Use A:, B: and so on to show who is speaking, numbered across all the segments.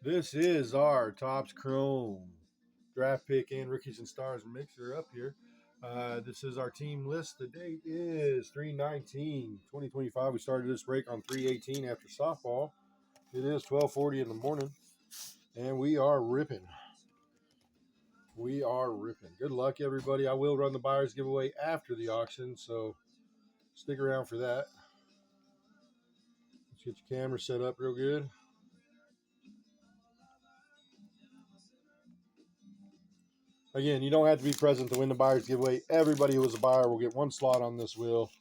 A: This is our Topps Chrome draft pick and rookies and stars mixer up here. This is our team list. The date is 3/19/2025. We started this break on 3/18 after softball. It is 12:40 in the morning, and we are ripping. We are ripping. Good luck, everybody. I will run the buyer's giveaway after the auction, so stick around for that. Let's get your camera set up real good. Again, you don't have to be present to win the buyer's giveaway. Everybody who was a buyer will get one slot on this wheel,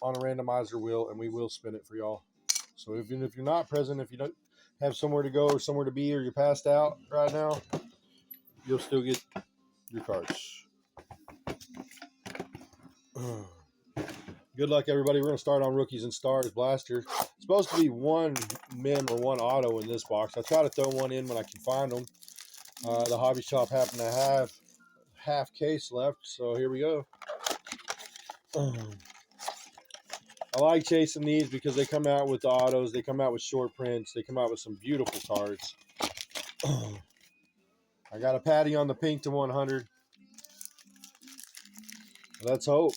A: on a randomizer wheel, and we will spin it for y'all. So even if you're not present, if you don't have somewhere to go or somewhere to be, or you're passed out right now, you'll still get your cards. Good luck, everybody. We're going to start on rookies and stars blaster. It's supposed to be one mem or one auto in this box. I try to throw one in when I can find them. The hobby shop happened to have half case left, so here we go. I like chasing these because they come out with the autos, they come out with short prints, they come out with some beautiful cards. I got a patty on the pink to 100. Let's hope.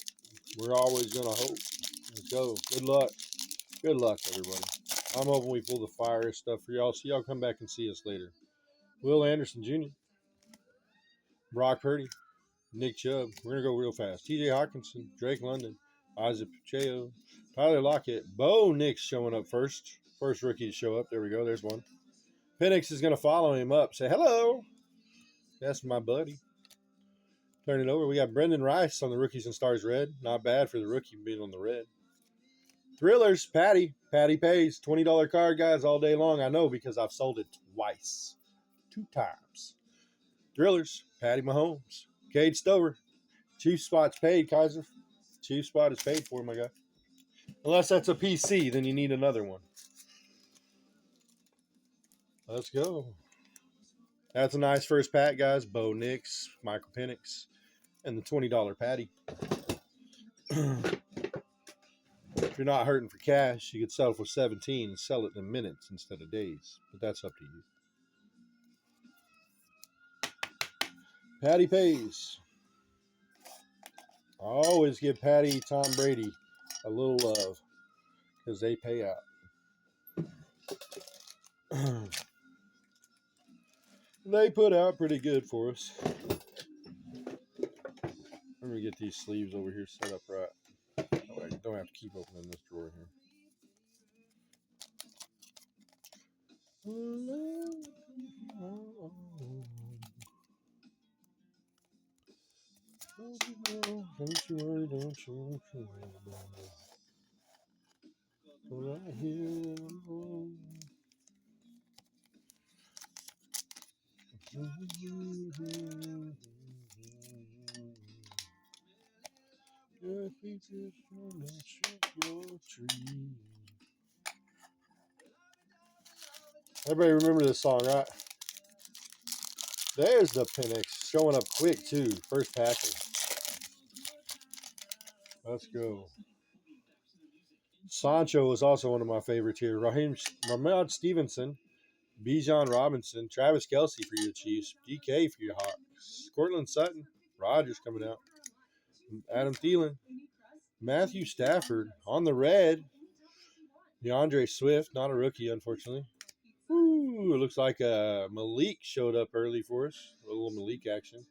A: We're always going to hope. Let's go. Good luck. Good luck, everybody. I'm hoping we pull the fire stuff for y'all, so y'all come back and see us later. Will Anderson Jr., Brock Purdy, Nick Chubb. We're going to go real fast. TJ Hawkinson, Drake London, Isaac Pacheco, Tyler Lockett. Bo Nix showing up first. First rookie to show up. There we go. There's one. Penix is going to follow him up. Say hello. That's my buddy. Turn it over. We got Brendan Rice on the rookies and stars red. Not bad for the rookie being on the red. Thrillers, Patty. Patty pays. $20 card, guys, all day long. I know because I've sold it twice. 2 times. Thrillers, Patty Mahomes. Cade Stover. Chief spot's paid, Kaiser. Chief spot is paid for, my guy. Unless that's a PC, then you need another one. Let's go. That's a nice first pack, guys. Bo Nix, Michael Penix, and the $20 patty. If you're not hurting for cash, you could settle for 17 and sell it in minutes instead of days. But that's up to you. Patty pays. I always give Patty, Tom Brady a little love because they pay out. They put out pretty good for us. Let me get these sleeves over here set up right. That way I don't have to keep opening this drawer here. Don't you worry, don't you worry. Right here. Everybody remember this song, right? There's the Penix showing up quick too. First package. Let's go. Sancho was also one of my favorites here. Ramon Stevenson, Bijan Robinson, Travis Kelce for your Chiefs, DK for your Hawks, Cortland Sutton, Rodgers coming out, Adam Thielen, Matthew Stafford on the red, DeAndre Swift, not a rookie, unfortunately. Ooh, it looks like Malik showed up early for us. A little Malik action.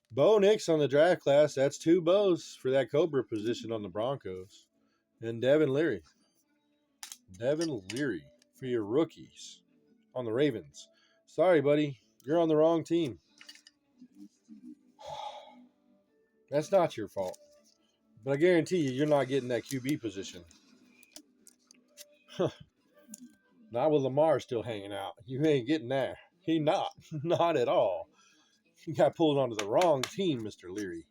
A: Bo Nix on the draft class. That's 2 bows for that Cobra position on the Broncos. And Devin Leary. Devin Leary for your rookies on the Ravens. Sorry, buddy. You're on the wrong team. That's not your fault. But I guarantee you're not getting that QB position. Not with Lamar still hanging out. You ain't getting there. He not. Not at all. You got pulled onto the wrong team, Mr. Leary.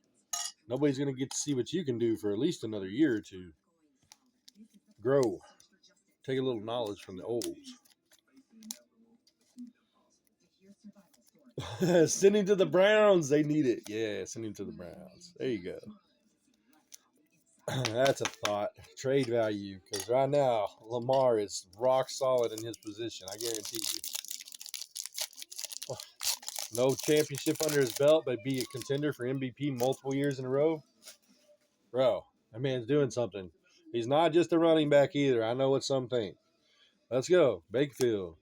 A: Nobody's going to get to see what you can do for at least another year or two. Grow. Take a little knowledge from the olds. Send him to the Browns. They need it. Yeah, send him to the Browns. There you go. That's a thought. Trade value. Because right now, Lamar is rock solid in his position. I guarantee you. No championship under his belt, but be a contender for MVP multiple years in a row. Bro, that man's doing something. He's not just a running back either. I know what some think. Let's go. Bakefield,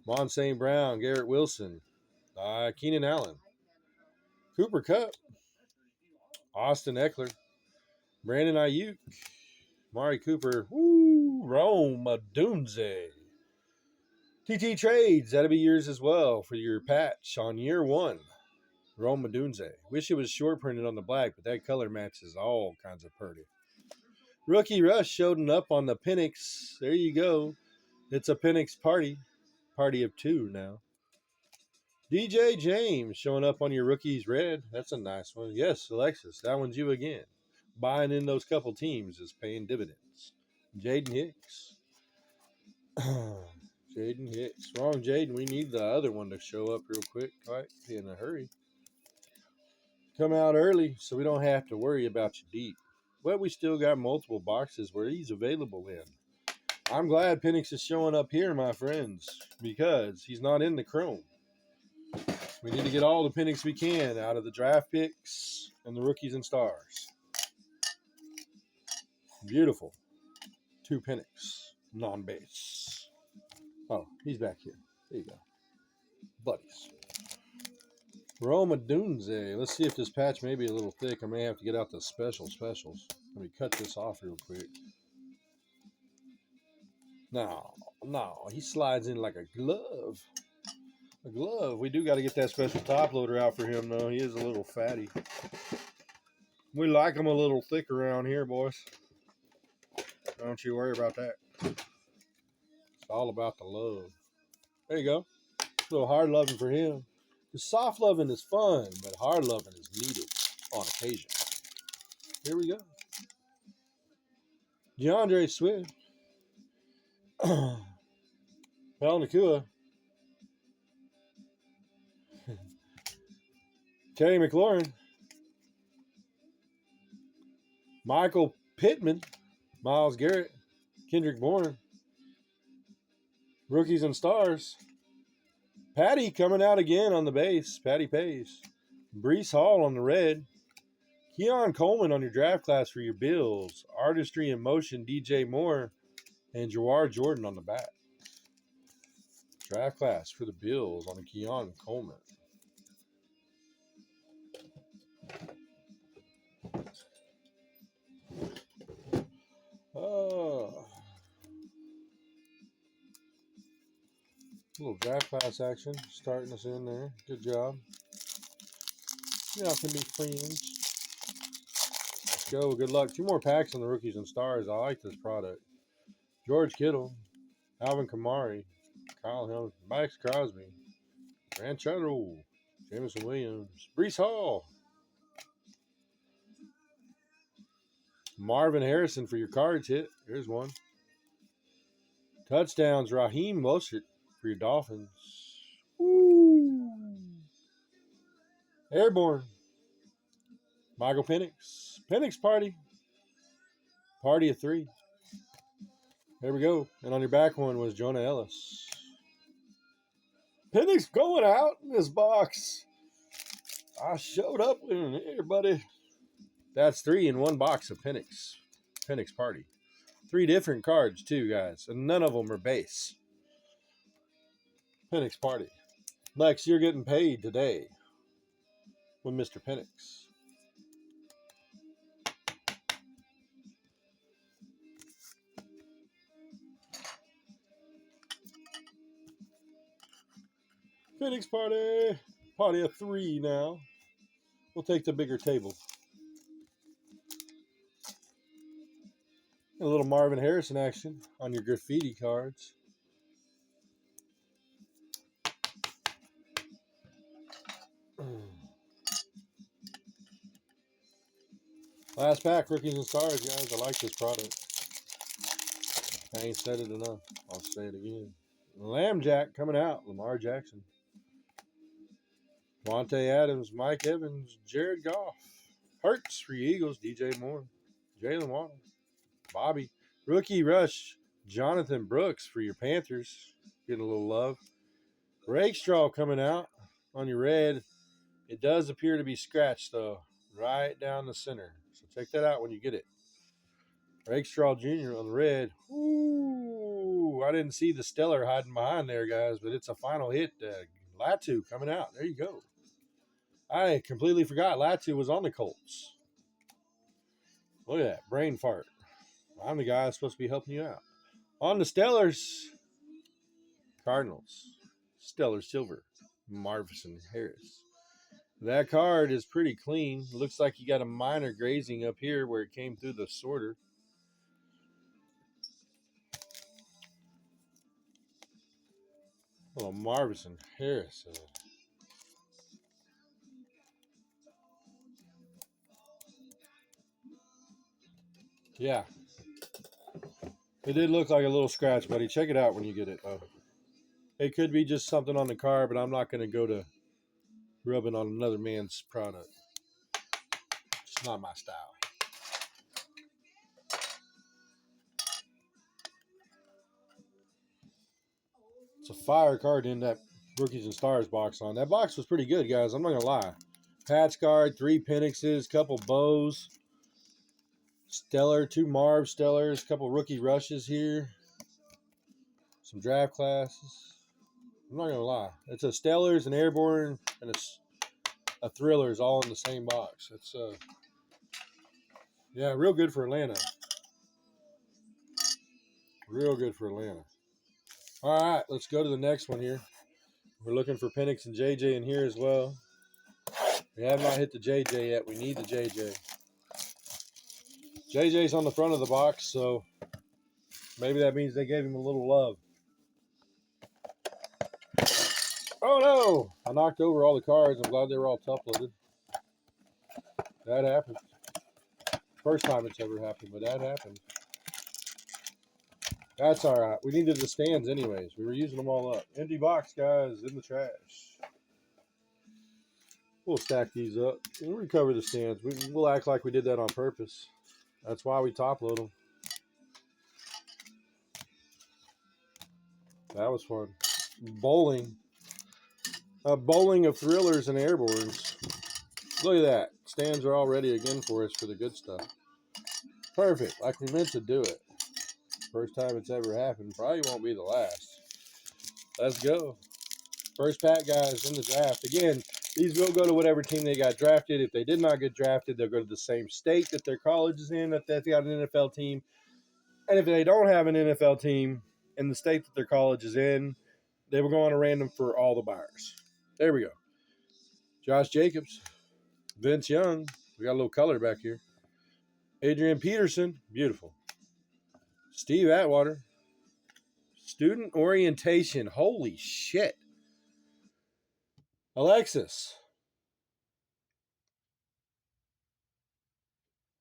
A: Mon St. Brown, Garrett Wilson, Keenan Allen, Cooper Kupp, Austin Eckler, Brandon Ayuk, Mari Cooper, Rome Odunze. TT Trades, that'll be yours as well for your patch on year 1. Rome Odunze. Wish it was short printed on the black, but that color matches all kinds of pretty. Rookie Rush showing up on the Penix. There you go. It's a Penix party. Party of 2 now. DJ James showing up on your rookies red. That's a nice one. Yes, Alexis, that one's you again. Buying in those couple teams is paying dividends. Jaden Hicks. Jaden Hicks. Wrong Jaden. We need the other one to show up real quick. Right? Be in a hurry. Come out early so we don't have to worry about you deep. But we still got multiple boxes where he's available in. I'm glad Penix is showing up here, my friends, because he's not in the Chrome. We need to get all the Penix we can out of the draft picks and the rookies and stars. Beautiful. 2 Penix. Non-base. Oh, he's back here. There you go. Buddies. Rome Odunze. Let's see if this patch may be a little thick. I may have to get out the specials. Let me cut this off real quick. No, he slides in like a glove. A glove. We do got to get that special top loader out for him, though. He is a little fatty. We like him a little thick around here, boys. Don't you worry about that. It's all about the love. There you go. A little hard loving for him. The soft loving is fun, but hard loving is needed on occasion. Here we go. DeAndre Swift. Pel Nakua. Terry McLaurin. Michael Pittman. Myles Garrett. Kendrick Bourne. Rookies and stars. Patty coming out again on the base. Patty Pace. Breece Hall on the red. Keon Coleman on your draft class for your Bills. Artistry in Motion, DJ Moore. And Jawar Jordan on the back. Draft class for the Bills on a Keon Coleman. Little draft class action starting us in there. Good job. Y'all can be friends. Let's go. Good luck. 2 more packs on the rookies and stars. I like this product. George Kittle, Alvin Kamara, Kyle Hill, Max Crosby, Ranchero, Jameson Williams, Breece Hall, Marvin Harrison for your cards hit. Here's one. Touchdowns, Raheem Mostert for your Dolphins. Woo. Airborne, Michael Penix. Penix party. Party of 3. There we go. And on your back one was Jonah Ellis. Penix going out in this box. I showed up in here, buddy. That's 3 in 1 box of Penix. Penix party. 3 different cards, too, guys. And none of them are base. Penix party. Lex, you're getting paid today with Mr. Penix. Penix party. Party of 3 now. We'll take the bigger table. A little Marvin Harrison action on your graffiti cards. Last pack, rookies and stars, guys. I like this product. I ain't said it enough. I'll say it again. Lamb Jack coming out. Lamar Jackson. Monte Adams, Mike Evans, Jared Goff. Hurts for your Eagles, DJ Moore. Jalen Waddle. Bobby. Rookie Rush, Jonathan Brooks for your Panthers. Getting a little love. Rakestraw coming out. on your red. It does appear to be scratched, though, right down the center. So check that out when you get it. Rakestraw Jr. on the red. Ooh, I didn't see the Stellar hiding behind there, guys, but it's a final hit. Latu coming out. There you go. I completely forgot Latu was on the Colts. Look at that. Brain fart. I'm the guy that's supposed to be helping you out. On the Stellars. Cardinals. Stellar Silver. Marvin Harris. That card is pretty clean. Looks like you got a minor grazing up here where it came through the sorter. Oh, Marvin Harris. Yeah. It did look like a little scratch, buddy. Check it out when you get it, though. It could be just something on the car, but I'm not going to go to rubbing on another man's product. It's not my style. It's a fire card in that Rookies and Stars box on. That box was pretty good, guys. I'm not going to lie. Patch card, 3 Penixes, couple bows. Stellar, 2 Marv Stellars, couple rookie rushes here. Some draft classes. I'm not going to lie. It's a Stellars, an Airborne, and a Thrillers all in the same box. It's yeah, real good for Atlanta. Real good for Atlanta. All right, let's go to the next one here. We're looking for Penix and JJ in here as well. We have not hit the JJ yet. We need the JJ. JJ's on the front of the box, so maybe that means they gave him a little love. Oh, no! I knocked over all the cards. I'm glad they were all top-loaded. That happened. First time it's ever happened, but that happened. That's all right. We needed the stands anyways. We were using them all up. Empty box, guys, in the trash. We'll stack these up. We'll recover the stands. We'll act like we did that on purpose. That's why we top-load them. That was fun. Bowling. A bowling of Thrillers and Airbornes. Look at that. Stands are all ready again for us for the good stuff. Perfect. Like we meant to do it. First time it's ever happened. Probably won't be the last. Let's go. First pack, guys, in the draft. Again, these will go to whatever team they got drafted. If they did not get drafted, they'll go to the same state that their college is in, if they've got an NFL team. And if they don't have an NFL team in the state that their college is in, they will go on a random for all the buyers. There we go. Josh Jacobs. Vince Young. We got a little color back here. Adrian Peterson. Beautiful. Steve Atwater. Student orientation. Holy shit. Alexis.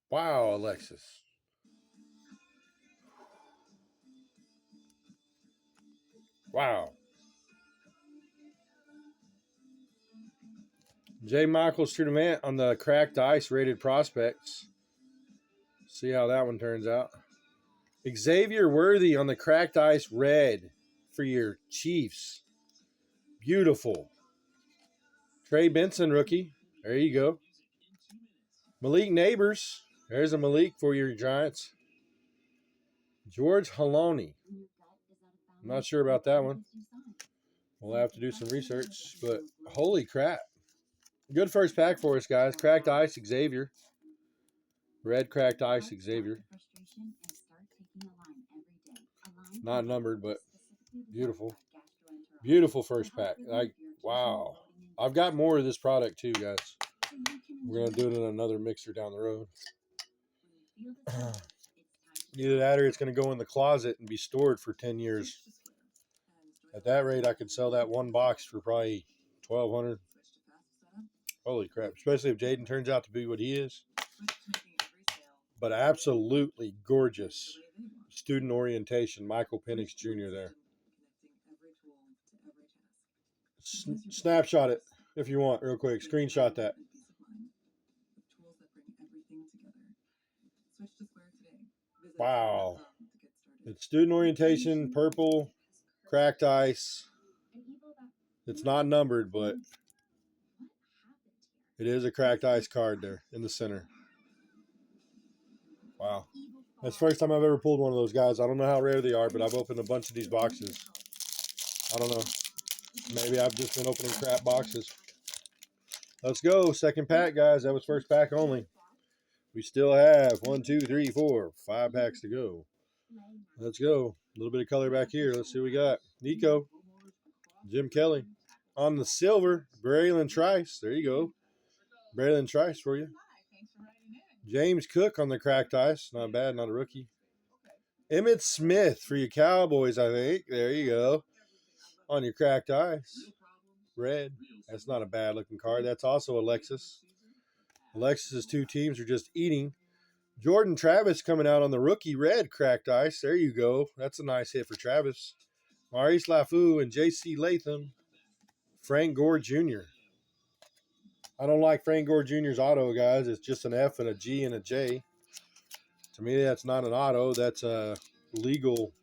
A: Wow, Alexis. Wow. J. Michael Student on the cracked ice rated prospects. See how that one turns out. Xavier Worthy on the cracked ice red for your Chiefs. Beautiful. Trey Benson rookie. There you go. Malik Neighbors. There's a Malik for your Giants. George Haloni. I'm not sure about that one. We'll have to do some research, but holy crap. Good first pack for us, guys. Cracked ice, Xavier. Red cracked ice, Xavier. Not numbered, but beautiful. Beautiful first pack. Like, wow. I've got more of this product too, guys. We're going to do it in another mixer down the road. Either that or it's going to go in the closet and be stored for 10 years. At that rate, I could sell that one box for probably $1,200. Holy crap. Especially if Jaden turns out to be what he is. But absolutely gorgeous student orientation. Michael Penix Jr. there. Snapshot it if you want real quick. Screenshot that. Wow. It's student orientation, purple, cracked ice. It's not numbered, but It is a cracked ice card there in the center. Wow. That's the first time I've ever pulled one of those guys. I don't know how rare they are, but I've opened a bunch of these boxes. I don't know. Maybe I've just been opening crap boxes. Let's go. Second pack, guys. That was first pack only. We still have 1, 2, 3, 4, 5 packs to go. Let's go. A little bit of color back here. Let's see what we got. Nico. Jim Kelly. On the silver, Braylon Trice. There you go. Braylon Trice for you. James Cook on the cracked ice. Not bad, not a rookie. Emmitt Smith for your Cowboys, I think. There you go. On your cracked ice. Red. That's not a bad looking card. That's also Alexis. Alexis's two teams are just eating. Jordan Travis coming out on the rookie red cracked ice. There you go. That's a nice hit for Travis. Maurice Lafou and J.C. Latham. Frank Gore Jr. I don't like Frank Gore Jr.'s auto, guys. It's just an F and a G and a J. To me, that's not an auto. That's a legal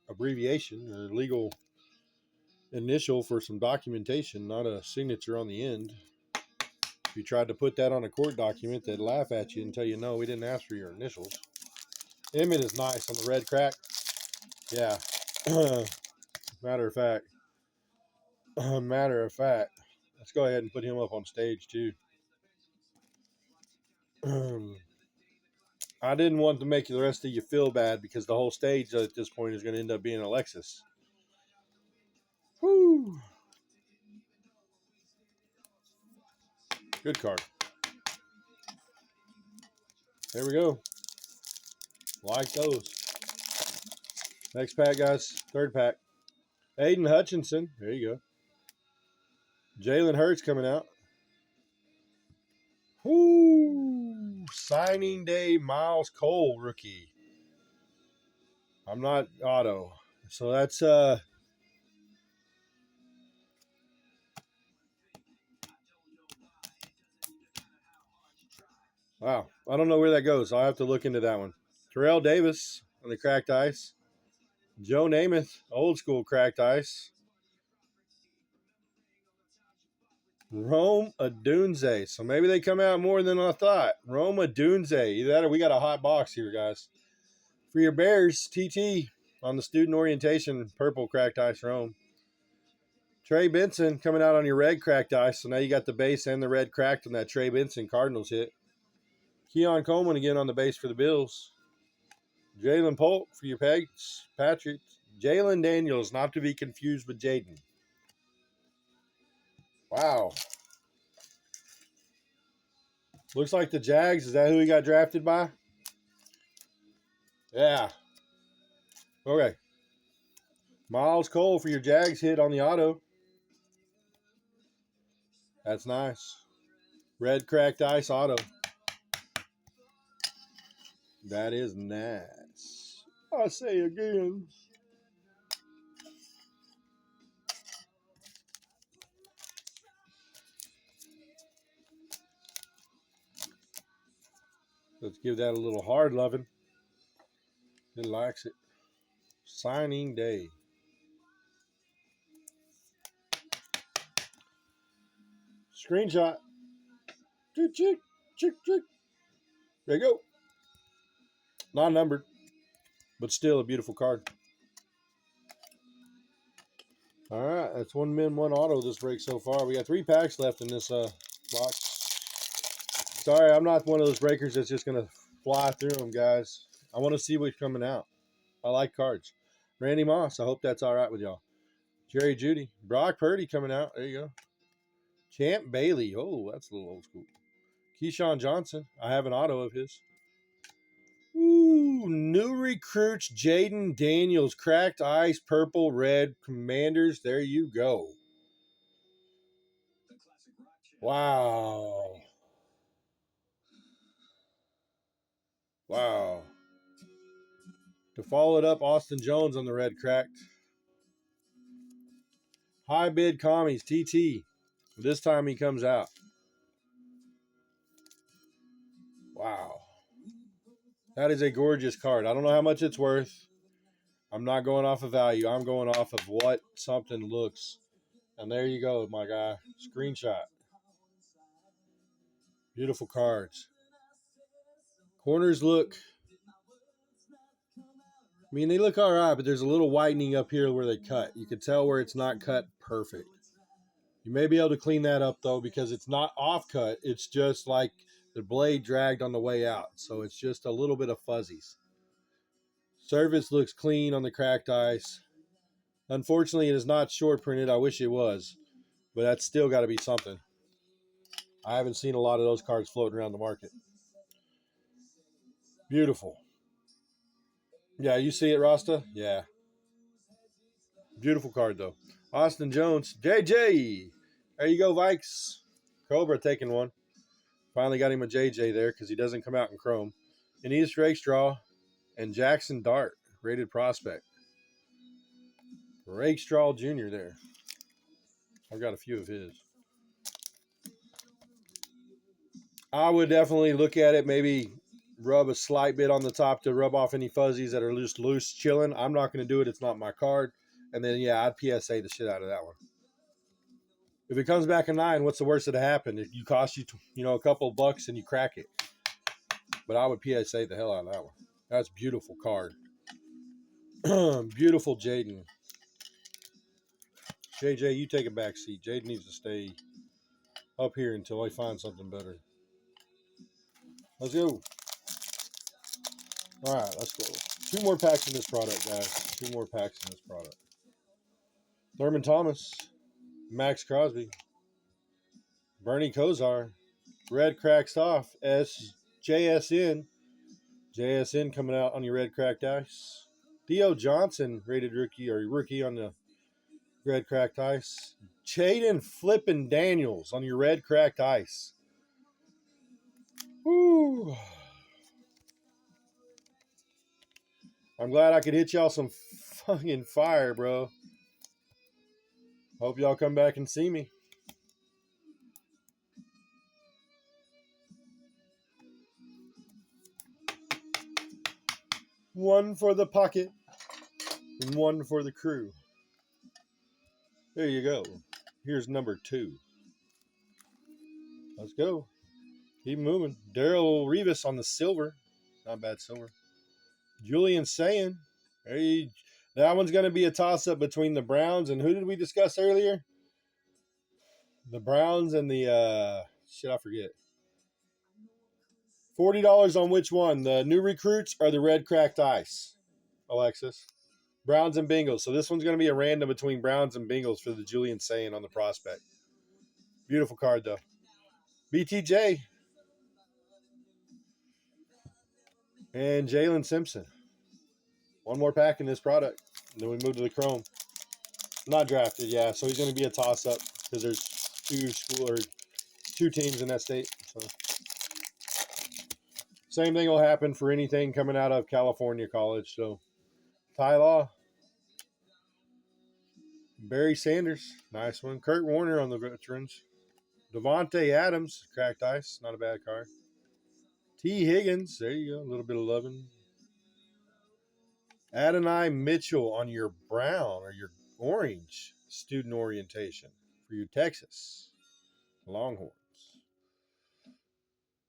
A: abbreviation or legal initial for some documentation, not a signature on the end. If you tried to put that on a court document, they'd laugh at you and tell you, no, we didn't ask for your initials. Emmitt is nice on the red crack. Yeah. Matter of fact. Let's go ahead and put him up on stage, too. I didn't want to make the rest of you feel bad because the whole stage at this point is going to end up being Alexis. Woo! Good card. There we go. Like those. Next pack, guys. Third pack. Aiden Hutchinson. There you go. Jalen Hurts coming out. Woo! Signing day Miles Cole rookie. I'm not auto. So that's wow. I don't know where that goes. I'll have to look into that one. Terrell Davis on the cracked ice. Joe Namath, old school cracked ice. Rome Odunze. So maybe they come out more than I thought. Rome Odunze. Either that or we got a hot box here, guys. For your Bears, TT on the student orientation, purple cracked ice Rome. Trey Benson coming out on your red cracked ice. So now you got the base and the red cracked on that Trey Benson Cardinals hit. Keon Coleman again on the base for the Bills. Jalen Polk for your Patriots. Jalen Daniels, not to be confused with Jaden. Wow. Looks like the Jags. Is that who he got drafted by? Yeah. Okay. Miles Cole for your Jags hit on the auto. That's nice. Red cracked ice auto. That is nice. I say again. Let's give that a little hard loving. It likes it. Signing day. Screenshot. Chick, chick, chick, chick. There you go. Non-numbered, but still a beautiful card. All right, that's one min, one auto this break so far. We got 3 packs left in this box. Sorry, I'm not one of those breakers that's just going to fly through them, guys. I want to see what's coming out. I like cards. Randy Moss, I hope that's all right with y'all. Jerry Jeudy. Brock Purdy coming out. There you go. Champ Bailey. Oh, that's a little old school. Keyshawn Johnson. I have an auto of his. Ooh, new recruits. Jaden Daniels. Cracked ice, purple, red. Commanders. There you go. Wow. Wow. To follow it up, Austin Jones on the red cracked. High bid commies, TT. This time he comes out. Wow. That is a gorgeous card. I don't know how much it's worth. I'm not going off of value. I'm going off of what something looks. And there you go, my guy. Screenshot. Beautiful cards. Corners look, I mean, they look all right, but there's a little whitening up here where they cut. You can tell where it's not cut perfect. You may be able to clean that up, though, because it's not off cut. It's just like the blade dragged on the way out. So it's just a little bit of fuzzies. Surface looks clean on the cracked ice. Unfortunately, it is not short printed. I wish it was, but that's still got to be something. I haven't seen a lot of those cards floating around the market. Beautiful. Yeah, you see it, Rasta? Yeah. Beautiful card, though. Austin Jones. JJ. There you go, Vikes. Cobra taking one. Finally got him a JJ there because he doesn't come out in chrome. Aeneas Rakestraw and Jackson Dart, rated prospect. Rakestraw Jr. there. I've got a few of his. I would definitely look at it, maybe rub a slight bit on the top to rub off any fuzzies that are just loose chilling. I'm not going to do it. It's not my card. And then, yeah, I'd PSA the shit out of that one. If it comes back a 9, what's the worst that'll happen? If you cost you, a couple of bucks and you crack it. But I would PSA the hell out of that one. That's a beautiful card. Beautiful Jaden. JJ, you take a back seat. Jaden needs to stay up here until I find something better. Let's go. All right, let's go. 2 more packs in this product, guys. 2 more packs in this product. Thurman Thomas, Max Crosby, Bernie Kosar, red cracked off, JSN. JSN coming out on your red cracked ice. Theo Johnson, rated rookie on the red cracked ice. Chaden Flippin' Daniels on your red cracked ice. Woo. I'm glad I could hit y'all some fucking fire, bro. Hope y'all come back and see me. One for the pocket and one for the crew. There you go. Here's number 2. Let's go. Keep moving. Daryl Rivas on the silver. Not bad silver. Julian Sayin. That one's going to be a toss-up between the Browns and who did we discuss earlier? The Browns and the, I forget. $40 on which one? The new recruits or the red cracked ice? Alexis. Browns and Bengals. So this one's going to be a random between Browns and Bengals for the Julian Sayin on the prospect. Beautiful card, though. BTJ. And Jalen Simpson. One more pack in this product. And then we move to the Chrome. Not drafted, yeah. So he's going to be a toss-up because there's 2 teams in that state. So same thing will happen for anything coming out of California college. So Ty Law. Barry Sanders. Nice one. Kurt Warner on the veterans. Devontae Adams. Cracked ice. Not a bad card. T. Higgins. There you go. A little bit of loving. Adonai Mitchell on your brown or your orange student orientation for your Texas Longhorns.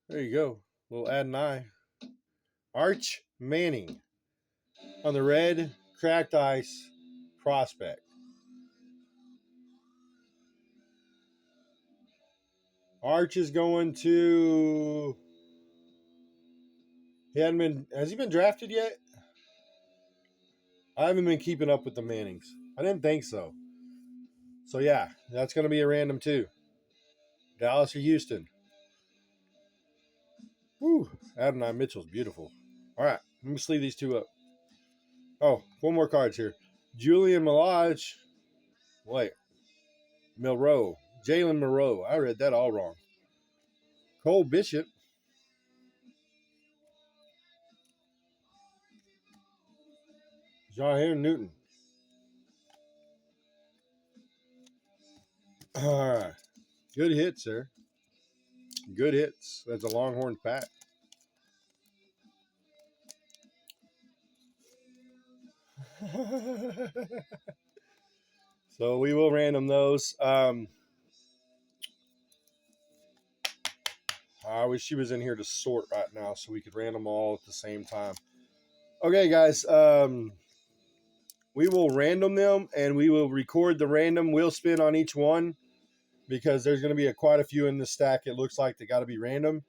A: There you go. Little Adonai. Arch Manning on the red cracked ice prospect. Arch is going to. Has he been drafted yet? I haven't been keeping up with the Mannings. I didn't think so. So, yeah, that's going to be a random too. Dallas or Houston. Woo. Adonai Mitchell's beautiful. All right, let me sleeve these 2 up. Oh, 1 more cards here. Julian Milage. Wait. Milroe. Jalen Milroe. I read that all wrong. Cole Bishop. Jair Newton. All right. Good hits, sir. Good hits. That's a Longhorn pack. So we will random those. All I wish she was in here to sort right now so we could random them all at the same time. Okay, guys. We will random them and we will record the random wheel spin on each one because there's going to be quite a few in the stack. It looks like they got to be random.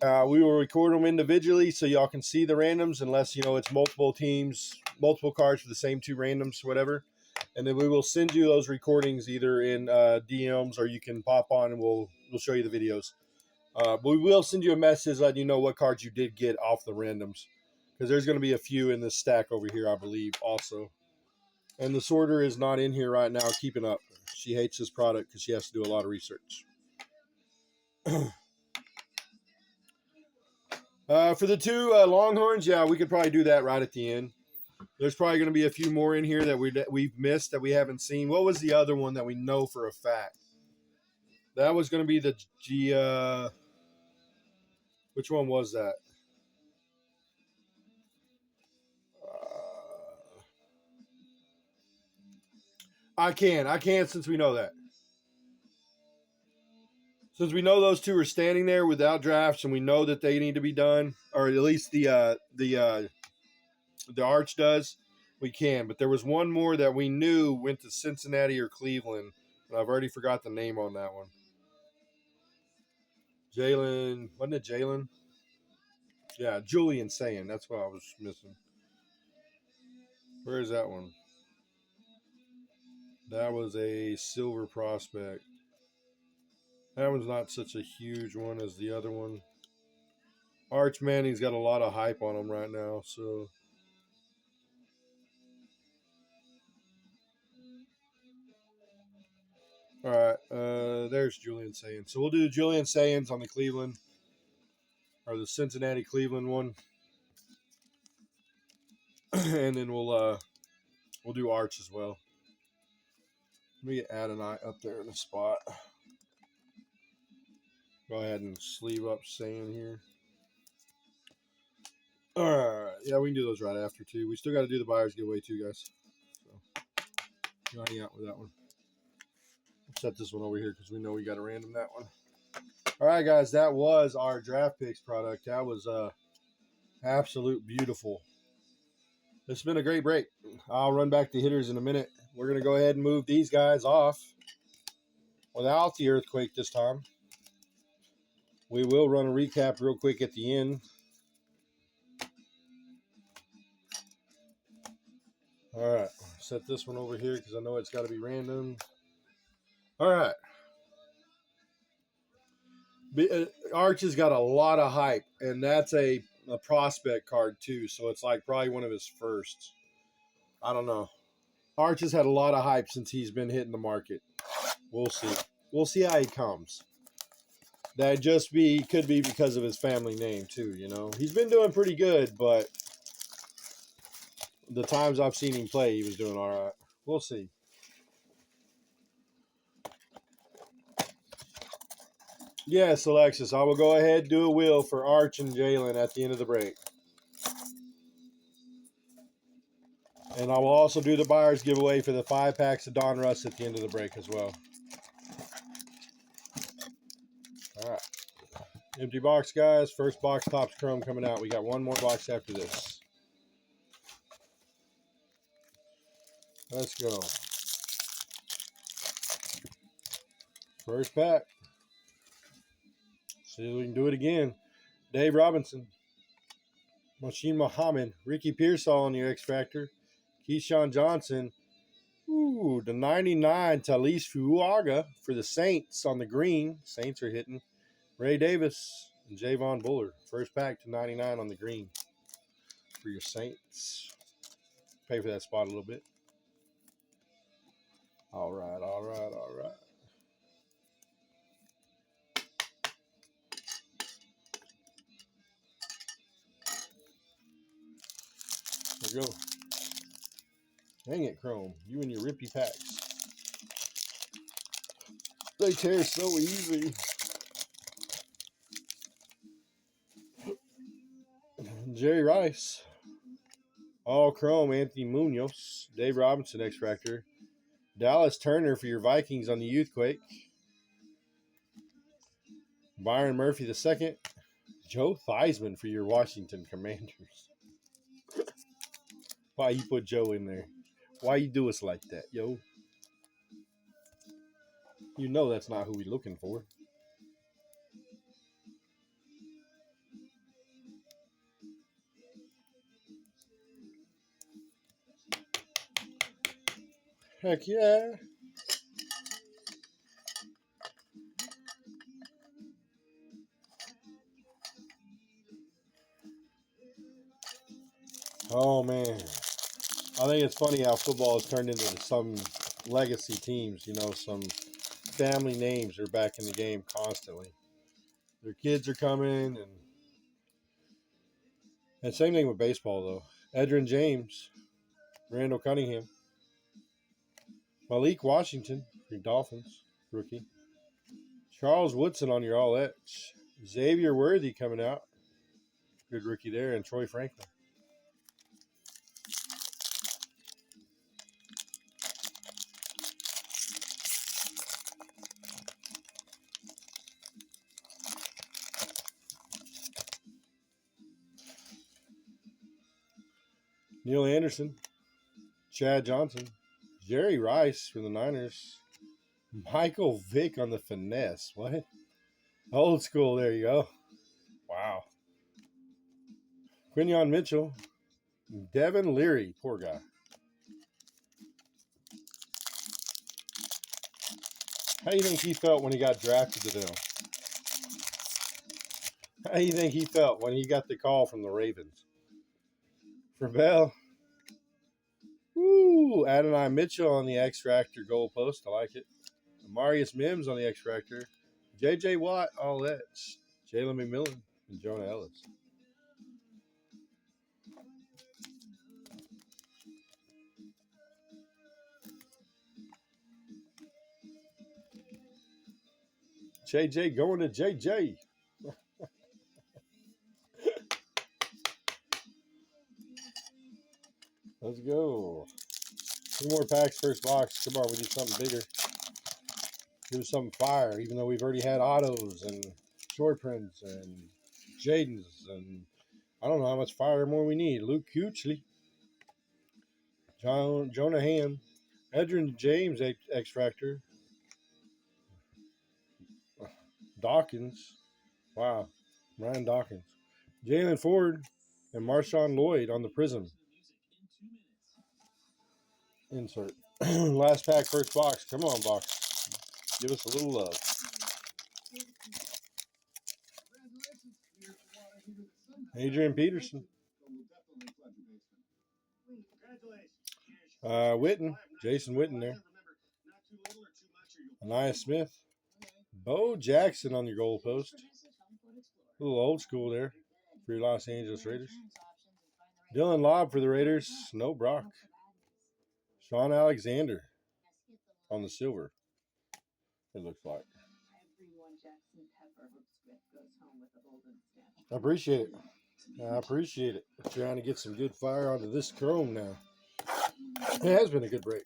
A: We will record them individually so y'all can see the randoms unless, it's multiple teams, multiple cards for the same 2 randoms, whatever. And then we will send you those recordings either in DMs or you can pop on and we'll show you the videos. But we will send you a message letting you know what cards you did get off the randoms because there's going to be a few in this stack over here, I believe, also. And the sorter is not in here right now keeping up. She hates this product because she has to do a lot of research. For the 2 Longhorns, yeah, we could probably do that right at the end. There's probably going to be a few more in here that we've missed that we haven't seen. What was the other one that we know for a fact? That was going to be the which one was that? I can't since we know that. Since we know those 2 are standing there without drafts and we know that they need to be done, or at least the Arch does, we can. But there was one more that we knew went to Cincinnati or Cleveland, and I've already forgot the name on that one. Jalen, wasn't it Jalen? Yeah, Julian Saying. That's what I was missing. Where is that one? That was a silver prospect. That one's not such a huge one as the other one. Arch Manning's got a lot of hype on him right now, so. All right, there's Julian Saying. So we'll do Julian Sayings on the Cleveland, or the Cincinnati Cleveland one. And then we'll do Arch as well. Let me add an eye up there in the spot. Go ahead and sleeve up Saying here. All right, yeah, we can do those right after too. We still got to do the buyer's giveaway too, guys. So hang out with that one. Set this one over here because we know we got to random that one. All right, guys, that was our draft picks product. That was absolute beautiful. It's been a great break. I'll run back to hitters in a minute. We're going to go ahead and move these guys off without the earthquake this time. We will run a recap real quick at the end. All right, set this one over here because I know it's got to be random. All right. Arch has got a lot of hype, and that's a prospect card too, so it's like probably one of his firsts. I don't know. Arch has had a lot of hype since he's been hitting the market. We'll see. We'll see how he comes. That could be because of his family name too, He's been doing pretty good, but the times I've seen him play, he was doing all right. We'll see. Yes, Alexis, I will go ahead and do a wheel for Arch and Jalen at the end of the break. And I will also do the buyer's giveaway for the 5 packs of Donruss at the end of the break as well. All right. Empty box, guys. First box, Topps Chrome coming out. We got one more box after this. Let's go. First pack. See if we can do it again. Dave Robinson. Machine Muhammad. Ricky Pearsall on your X Factor. Keyshawn Johnson. Ooh, the 99 Talis Fuaga for the Saints on the green. Saints are hitting. Ray Davis and Javon Buller. First pack to 99 on the green for your Saints. Pay for that spot a little bit. All right, all right, all right. There we go. Dang it, Chrome. You and your rippy packs. They tear so easy. Jerry Rice. All Chrome, Anthony Munoz. Dave Robinson, X Factor. Dallas Turner for your Vikings on the Youthquake. Byron Murphy II. Joe Theismann for your Washington Commanders. Why you put Joe in there? Why you do us like that, yo? You know that's not who we looking for. Heck yeah. Oh, man. I think it's funny how football has turned into some legacy teams. You know, some family names are back in the game constantly. Their kids are coming, and same thing with baseball, though. Edgerrin James, Randall Cunningham, Malik Washington, your Dolphins, rookie. Charles Woodson on your All X. Xavier Worthy coming out. Good rookie there, and Troy Franklin. Neil Anderson, Chad Johnson, Jerry Rice for the Niners, Michael Vick on the finesse. What? Old school, there you go. Wow. Quinyon Mitchell, Devin Leary, poor guy. How do you think he felt when he got drafted to them? How do you think he felt when he got the call from the Ravens? For Bell, woo, Adonai Mitchell on the X-Factor goalpost. I like it. Marius Mims on the X-Factor. J.J. Watt, all that. Jalen McMillan and Jonah Ellis. JJ going to JJ. Let's go. 2 more packs, first box. Come on, we need something bigger. Give us something fire, even though we've already had autos and short prints and Jadens and I don't know how much fire more we need. Luke Kuechly, Jonah Ham, Edgerrin James X-Factor, Dawkins. Wow. Ryan Dawkins. Jalen Ford and Marshawn Lloyd on the Prism. Insert. Last pack, first box. Come on, box. Give us a little love. Adrian Peterson. Witten. Jason Witten there. Anaya Smith. Bo Jackson on your goalpost. A little old school there for your Los Angeles Raiders. Dylan Lobb for the Raiders. No Brock. Sean Alexander on the silver. It looks like. I appreciate it. I appreciate it. Trying to get some good fire onto this chrome now. It has been a good break.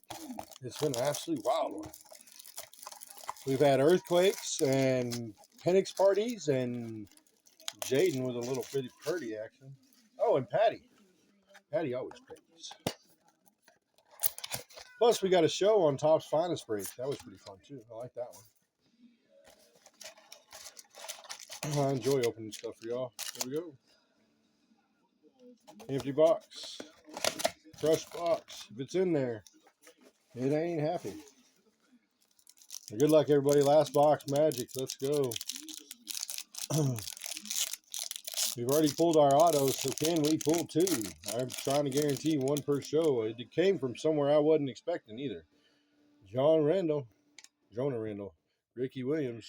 A: It's been an absolute wild one. We've had earthquakes and Penix parties and Jaden with a little pretty purdy action. Oh, and Patty. Patty always pays. Plus, we got a show on Topps Finest break. That was pretty fun, too. I like that one. I enjoy opening stuff for y'all. There we go. Empty box. Crushed box. If it's in there, it ain't happy. Good luck, everybody. Last box, Magic. Let's go. We've already pulled our autos, so can we pull 2? I'm trying to guarantee 1 per show. It came from somewhere I wasn't expecting either. Jonah Randall, Ricky Williams,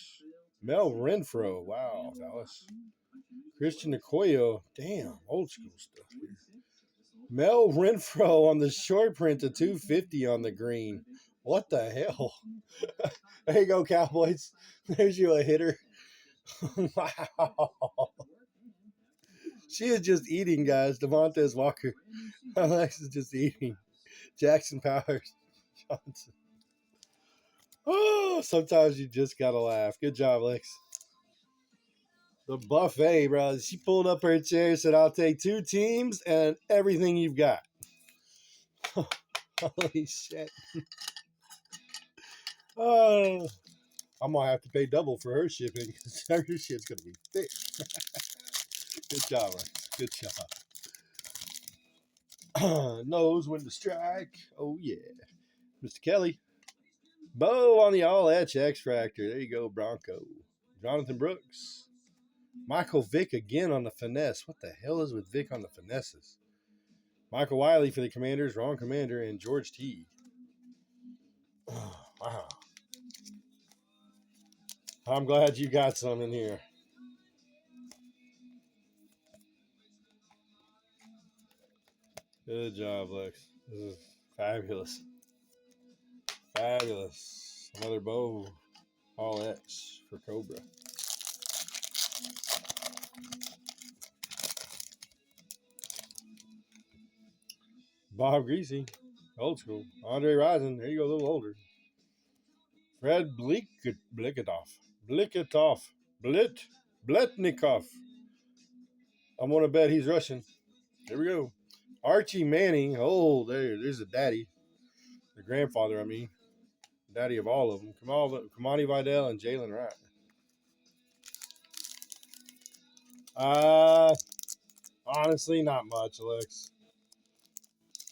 A: Mel Renfro. Wow, Dallas. Christian Okoye. Damn, old school stuff here. Mel Renfro on the short print to 250 on the green. What the hell? There you go, Cowboys. There's you a hitter. Wow. She is just eating, guys. Devontae Walker. Alex is just eating. Jackson Powers. Johnson. Oh, sometimes you just got to laugh. Good job, Lex. The buffet, bro. She pulled up her chair, said, I'll take 2 teams and everything you've got. Holy shit. Oh, I'm going to have to pay double for her shipping because her shit's going to be thick. Good job, man. Good job. Knows when to strike. Oh, yeah. Mr. Kelly. Bo on the all-etch X-Fractor. There you go, Bronco. Jonathan Brooks. Michael Vick again on the finesse. What the hell is with Vick on the finesses? Michael Wiley for the Commanders, Ron Commander, and George T. Wow. I'm glad you got some in here. Good job, Lex. This is fabulous. Fabulous. Another Bo all X for Cobra. Bob Greasy, old school. Andre Rison, there you go, a little older. Fred Bliketoff. Bletnikov. I'm going to bet he's Russian. Here we go. Archie Manning. Oh, there's a daddy. The grandfather, I mean. Daddy of all of them. Kamani Vidal and Jalen Wright. Honestly, not much, Alex.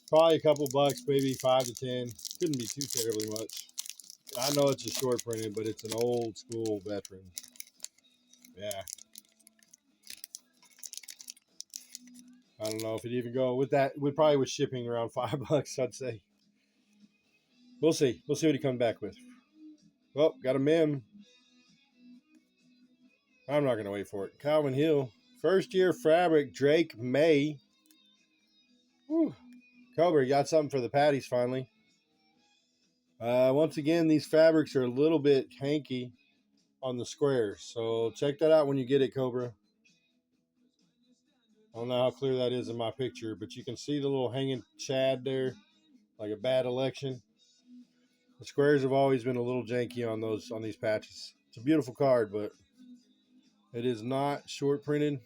A: Probably a couple bucks, maybe 5 to 10. Couldn't be too terribly much. I know it's a short printed, but it's an old school veteran. Yeah. I don't know if it even go with that. Probably with shipping around $5, I'd say. We'll see. We'll see what he comes back with. Well, got a mem. I'm not going to wait for it. Calvin Hill. First year fabric, Drake May. Whew. Cobra, you got something for the patties finally. Once again, these fabrics are a little bit hanky on the squares. So check that out when you get it, Cobra. I don't know how clear that is in my picture, but you can see the little hanging shad there, like a bad election. The squares have always been a little janky on these patches. It's a beautiful card, but it is not short printed.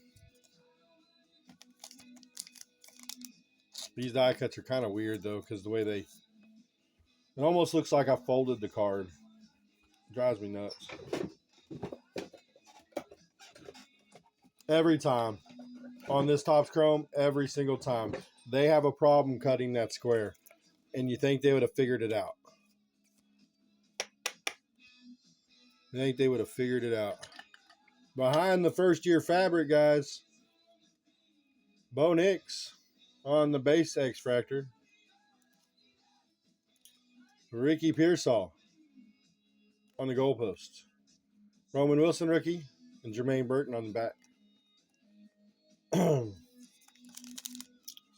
A: These die cuts are kind of weird though, because the way it almost looks like I folded the card. It drives me nuts. Every time on this Topps Chrome, every single time they have a problem cutting that square, and you think they would have figured it out. I think they would have figured it out. Behind the first year fabric, guys, Bo Nix on the base X-Fractor. Ricky Pearsall on the goalpost. Roman Wilson rookie and Jermaine Burton on the back.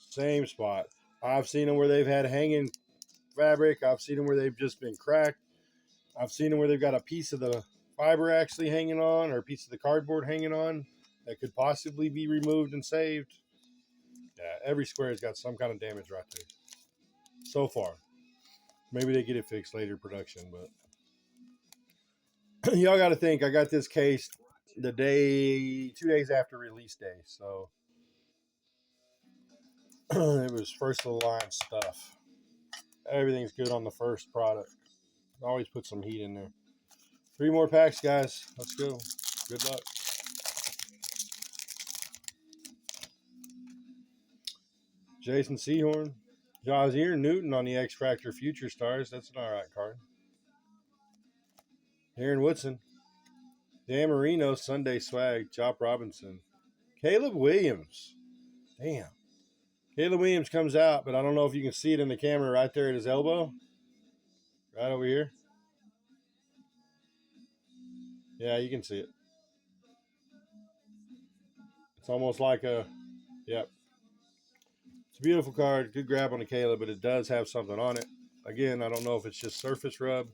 A: Same spot. I've seen them where they've had hanging fabric. I've seen them where they've just been cracked. I've seen them where they've got a piece of the fiber actually hanging on or a piece of the cardboard hanging on that could possibly be removed and saved. Yeah, every square's got some kind of damage right there. So far. Maybe they get it fixed later production, but y'all got to think, I got this case the 2 days after release day, so it was first of the line stuff. Everything's good on the first product. Always put some heat in there. 3 more packs, guys. Let's go. Good luck. Jason Sehorn. Jazier Newton on the X-Fractor Future Stars. That's an alright card. Aaron Woodson. Dan Marino, Sunday Swag. Chop Robinson. Caleb Williams. Damn. Caleb Williams comes out, but I don't know if you can see it in the camera right there at his elbow. Right over here. Yeah, you can see it. It's almost like a, yep. It's a beautiful card. Good grab on the Caleb, but it does have something on it. Again, I don't know if it's just surface rub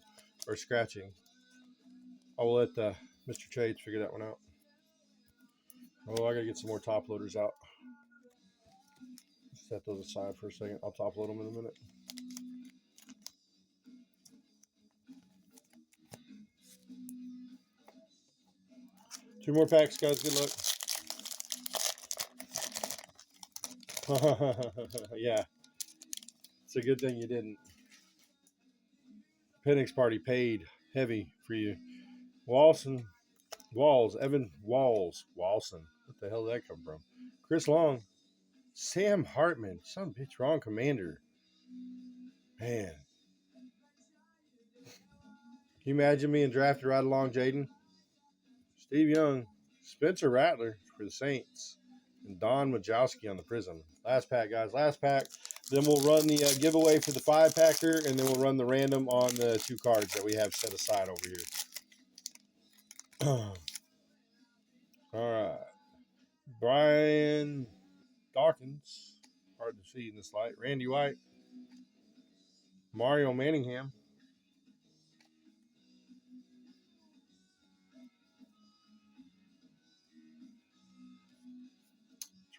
A: or scratching. I will let Mr. Trades figure that one out. Oh, I got to get some more top loaders out. Set those aside for a second. I'll top load them in a minute. 2 more packs, guys. Good luck. Yeah, it's a good thing you didn't. Penix party paid heavy for you. Walson, Walls, Evan Walls, Walson. What the hell did that come from? Chris Long, Sam Hartman. Some bitch, wrong commander. Man. Can you imagine being drafted right along Jaden? Steve Young, Spencer Rattler for the Saints, and Don Majowski on the Prism. Last pack, guys. Last pack. Then we'll run the giveaway for the 5-packer, and then we'll run the random on the 2 cards that we have set aside over here. All right. Brian Dawkins. Hard to see in this light. Randy White. Mario Manningham.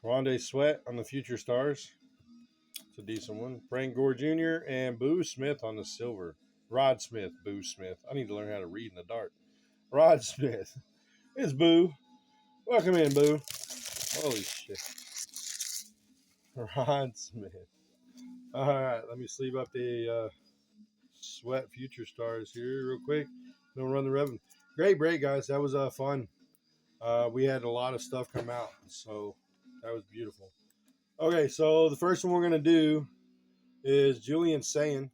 A: Rondé Sweat on the Future Stars. It's a decent one. Frank Gore Jr. and Boo Smith on the silver. Rod Smith, Boo Smith. I need to learn how to read in the dark. Rod Smith. It's Boo. Welcome in, Boo. Holy shit. Rod Smith. All right, let me sleeve up the Sweat Future Stars here real quick. Then we'll run the revenue. Great break, guys. That was fun. We had a lot of stuff come out, so that was beautiful. Okay, so the first one we're going to do is Julian Sayin,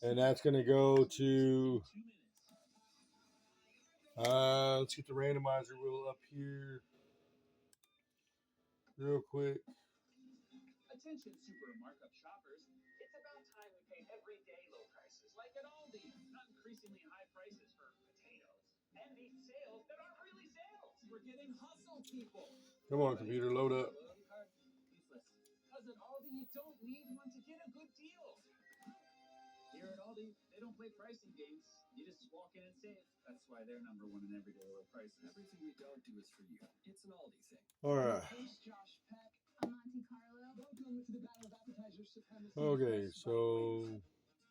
A: and that's going to go to, let's get the randomizer wheel up here real quick.
B: Attention super markup shoppers, it's about time we pay everyday low prices, like at Aldi, not increasingly high prices for potatoes. And these sales that aren't really sales. We're getting hustle, people.
A: Come on, computer, load up.
B: Because at Aldi, you don't need one to get a good deal. Here at Aldi, they don't play pricing games. You just walk in and save. That's why they're number 1 in everyday low prices. Everything we don't do is for you. It's an Aldi thing.
A: All right.
B: Thanks, Josh Peck. I'm Monte Carlo. Welcome to the Battle of Appetizers Supremacy.
A: Okay, so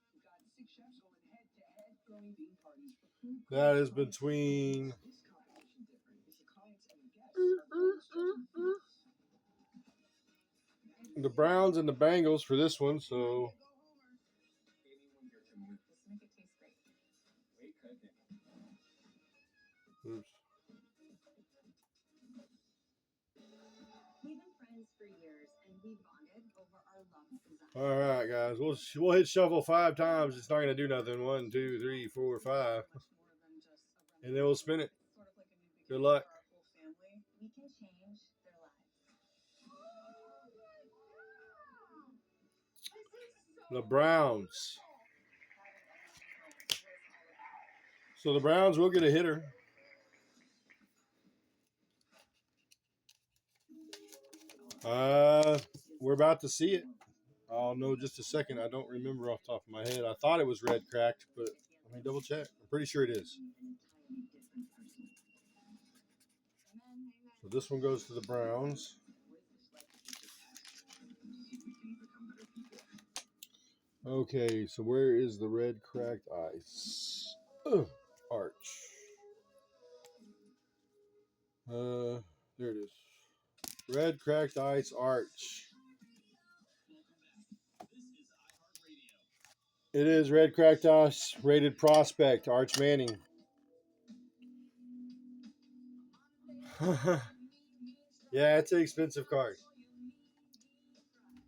B: We've got 6 chefs going head-to-head throwing bean parties for food.
A: that is between
B: This competition different is the clients and the guests are going straight to the
A: the Browns and the Bengals for this one. So oops.
C: We've been friends for years, and we bonded over our love of design.
A: All right, guys. We'll hit shuffle 5 times. It's not going to do nothing. 1, 2, 3, 4, 5, and then we'll spin it. Good luck.
C: We can change their lives.
A: The Browns. So the Browns will get a hitter. We're about to see it. I'll know just a second. I don't remember off the top of my head. I thought it was red cracked, but let me double check. I'm pretty sure it is. So this one goes to the Browns. Okay, so where is the red cracked ice? Arch. There it is. Red cracked ice arch. It is red cracked ice rated prospect Arch Manning. Yeah, it's an expensive card.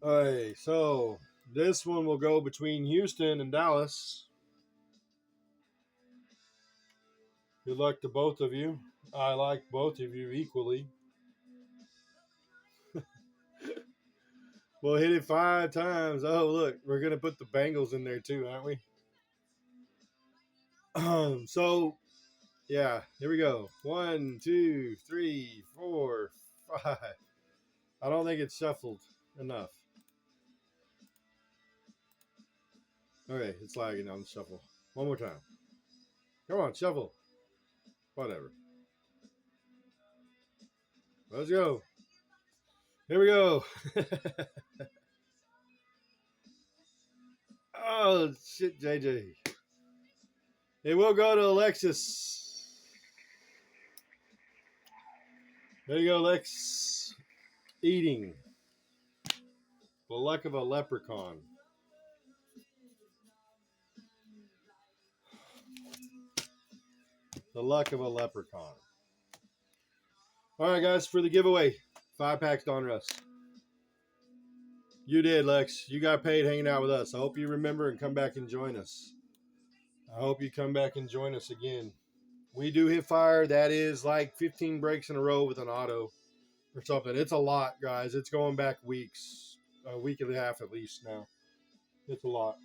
A: Alright, so this one will go between Houston and Dallas. Good luck to both of you. I like both of you equally. We'll hit it 5 times. Oh, look, we're going to put the Bengals in there too, aren't we? So, yeah, here we go. 1, 2, 3, 4, 5. I don't think it's shuffled enough. Okay, it's lagging on the shuffle. One more time. Come on, shuffle. Whatever. Let's go. Here we go. Oh, shit, JJ. It will go to Alexis. There you go, Lex. Eating. The luck of a leprechaun. The luck of a leprechaun. All right, guys, for the giveaway, 5 packs Donruss. You did, Lex. You got paid hanging out with us. I hope you remember and come back and join us. I hope you come back and join us again. We do hit fire. That is like 15 breaks in a row with an auto or something. It's a lot, guys. It's going back weeks, a week and a half at least now. It's a lot.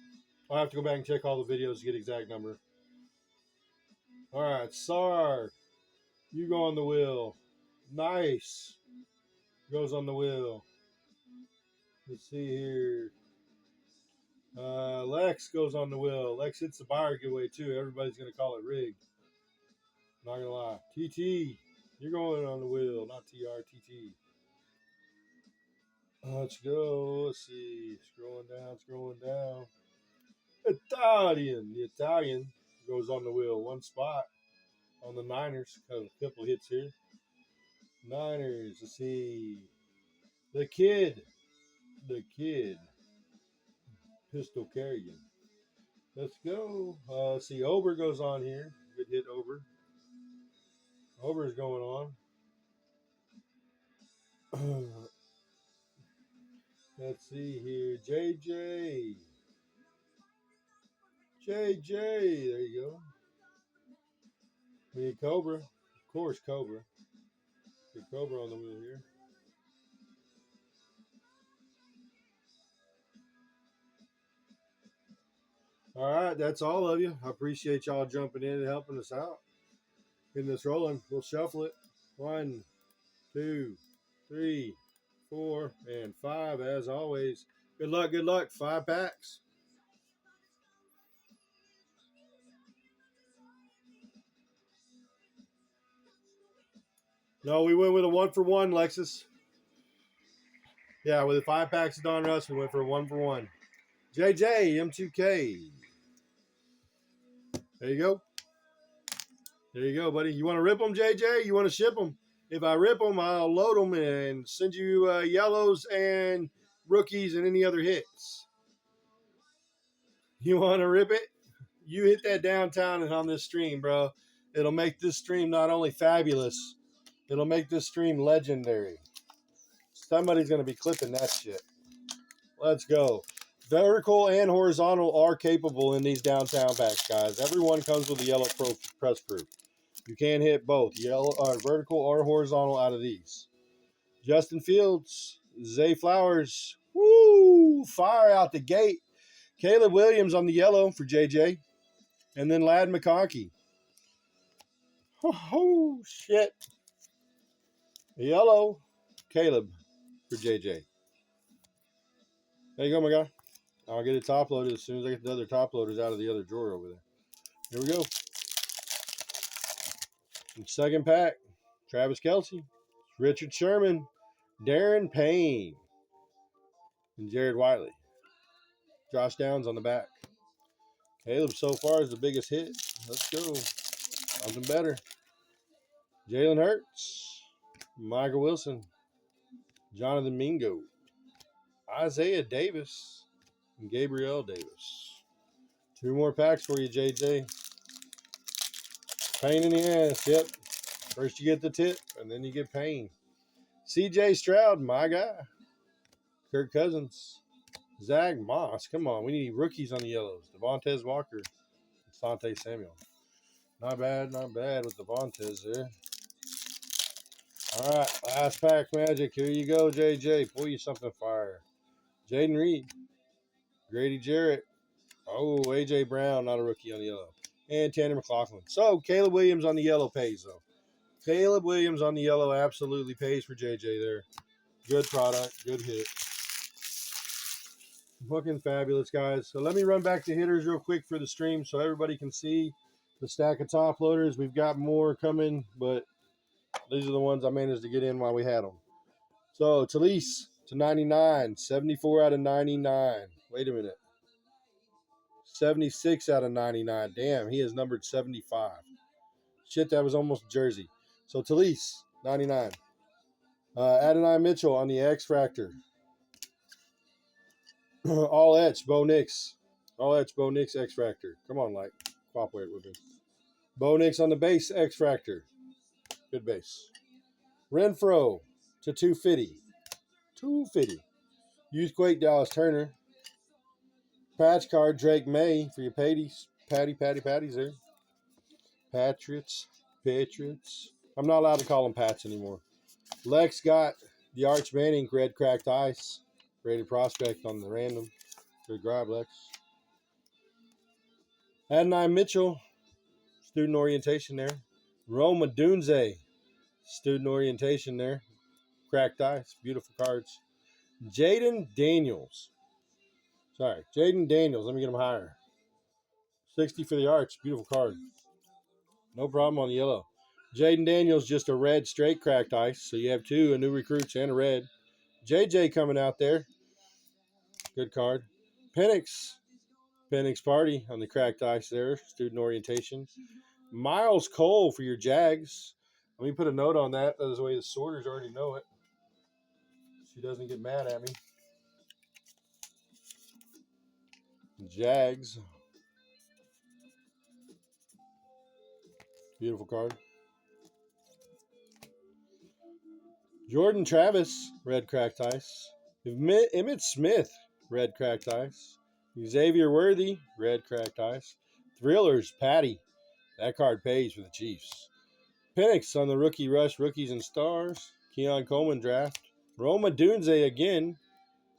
A: I'll have to go back and check all the videos to get exact number. All right, Sar, you go on the wheel. Nice. Goes on the wheel. Let's see here. Lex goes on the wheel. Lex hits the buyer giveaway too. Everybody's going to call it rigged. Not going to lie. TT, you're going on the wheel, not TR, TT. Let's go. Let's see. Scrolling down. Italian. The Italian goes on the wheel. One spot on the Niners. Got a couple hits here. Niners. Let's see. The kid. Pistol carrying. Let's go. Let's see. Ober goes on here. Good hit, Ober. Ober's going on. Let's see here. JJ. There you go. We need Cobra. Of course, Cobra. Get Cobra on the wheel here. All right, that's all of you. I appreciate y'all jumping in and helping us out. Getting this rolling. We'll shuffle it. 1, 2, 3, 4, and 5 as always. Good luck. 5 packs. No, we went with a 1-for-1, Lexus. Yeah, with the 5 packs of Donruss, we went for a 1-for-1. JJ, M2K. There you go, buddy. You want to rip them, JJ? You want to ship them? If I rip them, I'll load them and send you yellows and rookies and any other hits. You want to rip it? You hit that downtown and on this stream, bro. It'll make this stream not only fabulous, it'll make this stream legendary. Somebody's going to be clipping that shit. Let's go. Vertical and horizontal are capable in these downtown packs, guys. Everyone comes with a yellow press proof. You can hit both vertical or horizontal out of these. Justin Fields, Zay Flowers, woo, fire out the gate. Caleb Williams on the yellow for JJ. And then Ladd McConkey. Oh, shit. Yellow, Caleb for JJ. There you go, my guy. I'll get it top loaded as soon as I get the other top loaders out of the other drawer over there. Here we go. And second pack, Travis Kelce, Richard Sherman, Darren Payne, and Jared Wiley. Josh Downs on the back. Caleb so far is the biggest hit. Let's go. Something better. Jalen Hurts, Michael Wilson, Jonathan Mingo, Isaiah Davis, and Gabriel Davis. 2 more packs for you, JJ. Pain in the ass, yep. First you get the tip, and then you get pain. CJ Stroud, my guy. Kirk Cousins. Zach Moss. Come on, we need rookies on the yellows. Devontae Walker. Asante Samuel. Not bad with Devontae there. All right, last pack magic. Here you go, JJ. Pull you something fire. Jaden Reed. Grady Jarrett. Oh, A.J. Brown, not a rookie on the yellow. And Tanner McLaughlin. So, Caleb Williams on the yellow pays, though. Caleb Williams on the yellow absolutely pays for JJ there. Good product, good hit. Looking fabulous, guys. So let me run back to hitters real quick for the stream so everybody can see the stack of top loaders. We've got more coming, but these are the ones I managed to get in while we had them. So, Talise to 99, 74 out of 99. Wait a minute. 76 out of 99. Damn, he is numbered 75. Shit, that was almost jersey. So, Talise, 99. Adonai Mitchell on the X Fractor. All etch, Bo Nix. All etch, Bo Nix X Fractor. Come on, like, cooperate with me. Bo Nix on the base X Fractor. Good base. Renfro to 250. 250. Youthquake Dallas Turner. Patch card Drake May for your Patties. Patties there. Patriots. I'm not allowed to call them Pats anymore. Lex got the Arch Manning red cracked ice. Rated prospect on the random. Good grab, Lex. Adonai Mitchell. Student orientation there. Roma Dunze. Student orientation there. Cracked ice. Beautiful cards. Jaden Daniels. Let me get him higher. 60 for the Arch. Beautiful card. No problem on the yellow. Jaden Daniels, just a red straight cracked ice. So you have two, a new recruits and a red. JJ coming out there. Good card. Penix Party on the cracked ice there. Student orientation. Miles Cole for your Jags. Let me put a note on that. That is the way the sorters already know it. She doesn't get mad at me. Jags. Beautiful card. Jordan Travis, red cracked ice. Emmett Smith, red cracked ice. Xavier Worthy, red cracked ice. Thrillers, Patty. That card pays for the Chiefs. Penix on the rookie rush, rookies and stars. Keon Coleman draft. Roma Dunze again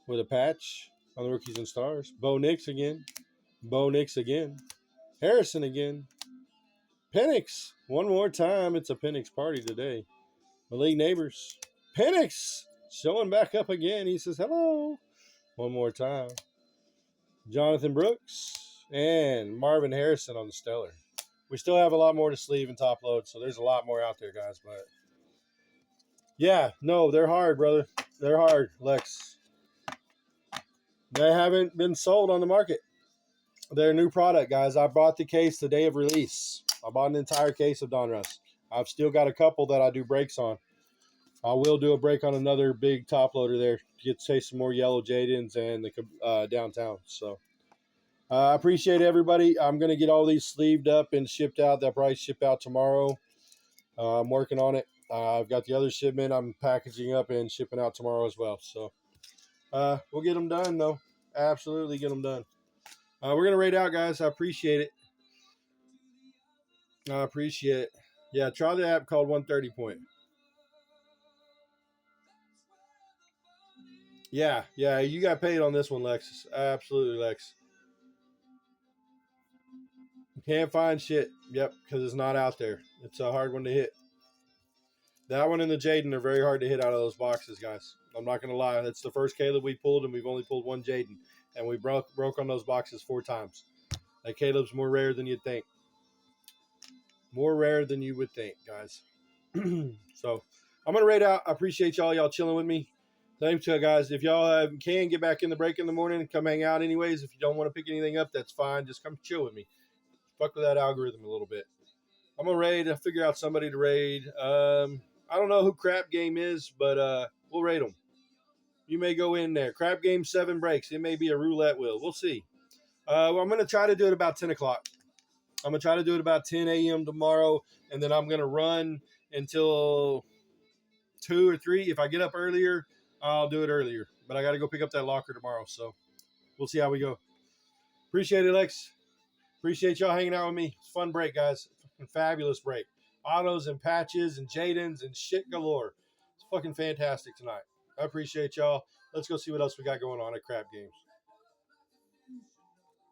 A: with a patch on the rookies and stars. Bo Nix again. Harrison again. Penix. One more time. It's a Penix party today. Malik Neighbors. Penix showing back up again. He says hello. One more time. Jonathan Brooks and Marvin Harrison on the Stellar. We still have a lot more to sleeve and top load, so there's a lot more out there, guys. But yeah, no, they're hard, brother. They're hard, Lex. They haven't been sold on the market. They're a new product, guys. I bought the case the day of release. I bought an entire case of Donruss. I've still got a couple that I do breaks on. I will do a break on another big top loader there to get to taste some more yellow Jadens and the downtown. So I appreciate everybody. I'm going to get all these sleeved up and shipped out. They'll probably ship out tomorrow. I'm working on it. I've got the other shipment I'm packaging up and shipping out tomorrow as well. So we'll get them done, though. Absolutely get them done. We're going to rate out, guys. I appreciate it. Yeah, try the app called 130 Point. Yeah, you got paid on this one, Lexus. Absolutely, Lex. Can't find shit. Yep, because it's not out there. It's a hard one to hit. That one and the Jaden are very hard to hit out of those boxes, guys. I'm not going to lie. That's the first Caleb we pulled, and we've only pulled one Jaden. And we broke on those boxes 4 times. That Caleb's more rare than you'd think. More rare than you would think, guys. So I'm going to rate out. I appreciate y'all chilling with me. Thanks, guys. If y'all can get back in the break in the morning and come hang out anyways, if you don't want to pick anything up, that's fine. Just come chill with me. Fuck with that algorithm a little bit. I'm going to raid. I'll figure out somebody to raid. I don't know who Crap Game is, but we'll raid them. You may go in there. Crap Game 7 breaks. It may be a roulette wheel. We'll see. I'm going to try to do it about 10 o'clock. I'm going to try to do it about 10 a.m. tomorrow, and then I'm going to run until 2 or 3. If I get up earlier, I'll do it earlier. But I got to go pick up that locker tomorrow, so we'll see how we go. Appreciate it, Lex. Appreciate y'all hanging out with me. It's a fun break, guys. Fucking fabulous break. Autos and patches and Jadens and shit galore. It's fucking fantastic tonight. I appreciate y'all. Let's go see what else we got going on at Crap Games.